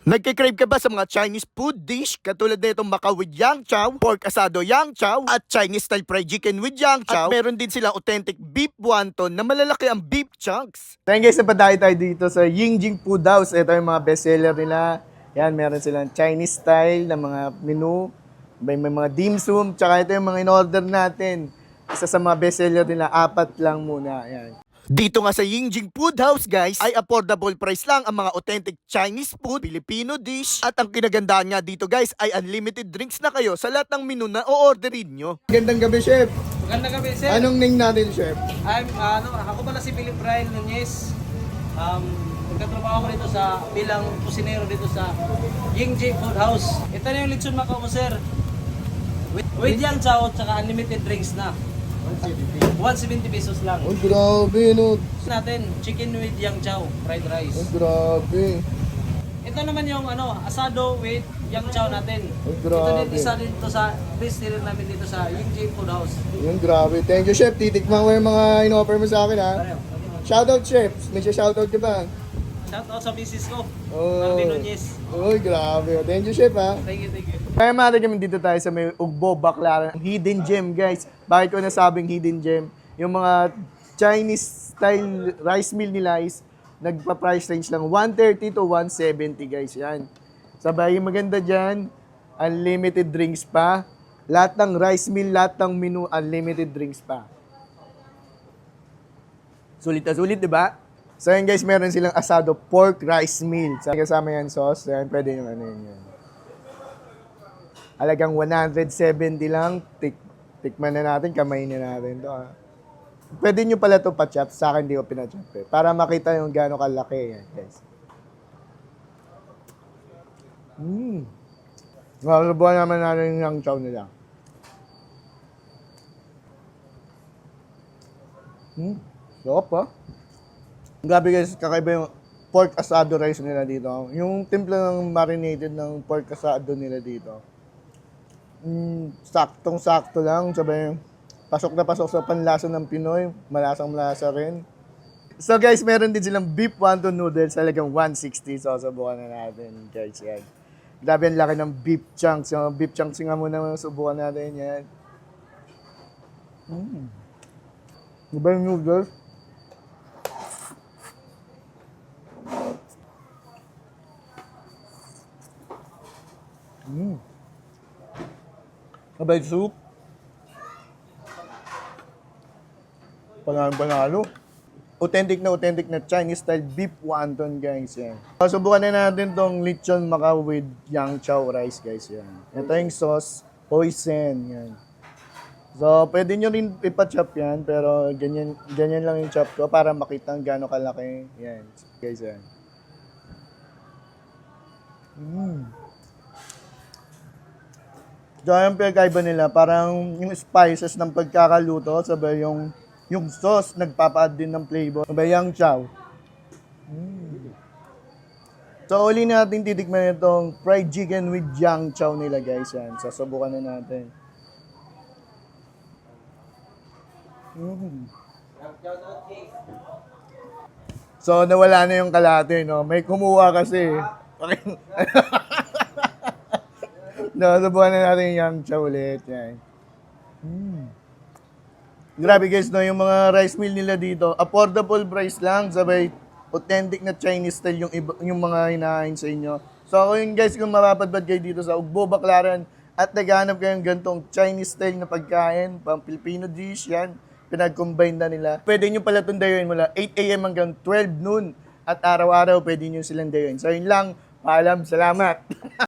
Nagkikrave ka ba sa mga Chinese food dish katulad nitong Macau with yang chow, pork asado yang chow, at Chinese style fried chicken with yang chow? At meron din silang authentic beef wonton na malalaki ang beef chunks. Tayo guys, napadayo tayo dito sa Yingjing Food House. Ito yung mga bestseller nila. Yan, meron silang Chinese style na mga menu. May mga dim sum. Tsaka ito yung mga in-order natin. Isa sa mga bestseller nila, 4 lang muna. Yan. Dito nga sa Yingjing Food House guys, ay affordable price lang ang mga authentic Chinese food, Filipino dish, at ang kinagandaan nga dito guys ay unlimited drinks na kayo sa lahat ng menu na o-orderin nyo. Magandang gabi, Chef. Magandang gabi, sir. Anong name natin, Chef? Ako pala si Philip Ryan Nunez. Nagtatrabaho ko dito bilang kusinero dito sa Yingjing Food House. Ito na yung lechon Macau mo, sir. With yang chow, tsaka unlimited drinks na. 170 pesos lang. Oh, grabe, no? Natin, chicken with yang chow, fried rice. Oh, grabe. Ito naman yung asado with yang chow natin. Oh, grabe. Isa dito sa best seller namin dito sa Yingjing Food House. Yung grabe. Thank you, Chef. Titikman ko yung mga in-offer mo sa akin, ha? Shoutout, Chef. May shoutout ka ba? Shout out sa misis ko, Oh. Martin Nunez. Oh, grabe. Thank you, Chef, ha? Thank you, thank you. Kaya mali kami dito tayo sa may Ugbo, Baclaran. Hidden gem, guys. Bakit ko nasabing hidden gem? Yung mga Chinese style rice meal nila is nagpa-price range lang 130 to 170, guys. Yan. Sabay, maganda dyan. Unlimited drinks pa. Lahat ng rice meal, lahat ng menu, unlimited drinks pa. Sulit na sulit, di ba? So yan guys, meron silang asado pork rice meal. So, kasama yan sauce. Yan, pwede yung ano yun. Halagang 170 lang. Tikman na natin, kamay na natin to. Pwede nyo pala ito pa-chop. Sa akin, di ko pina-chop eh. Para makita yung gano'ng kalaki. Yan, guys. Nakasabuhan naman natin yung chow nila. Sarap ha. Grabe guys, kakaiba yung pork asado rice nila dito. Yung timpla ng marinated ng pork asado nila dito. Saktong-sakto lang. Sabay, pasok na pasok sa panlasa ng Pinoy. Malasang-malasa rin. So guys, meron din silang beef wonton noodles. Talagang 160. So, subukan na natin guys. Yan. Grabe ang laki ng beef chunks. Yung beef chunks nga muna subukan natin yan. Diba yung noodles? Sabay soup. Panalo. Authentic na Chinese style beef wonton guys yan. Subukan na natin tong lechon Macau with yang chow rice guys yan. Ito yung sauce, hoisin yan. So pwede nyo rin ipa-chop yan pero ganyan lang yung chop ko para makita ang gaano kalaki. Yan guys yan. So yung pinagkaiba nila parang yung spices ng pagkakaluto sabay yung sauce, nagpapa-add din ng flavor. Sabay yang chow. So, uli natin titikman itong fried chicken with yang chow nila, guys. Yan. Sasubukan na natin. So, nawala na yung kalate, no? May kumuha kasi. Nasubukan na natin yung yang chow ulit. Yan. Grabe guys, no, yung mga rice meal nila dito, affordable price lang, sabay authentic na Chinese style yung mga hinahain sa inyo. So ako yung guys, kung mapapadbad kayo dito sa Ugbo, Baclaran, at naghahanap kayong gantong Chinese style na pagkain, pang Filipino dish, yan, pinag-combine na nila. Pwede nyo pala itong dayuin mula 8 a.m. hanggang 12 noon, at araw-araw pwede nyo silang dayuin. So yun lang, paalam, salamat!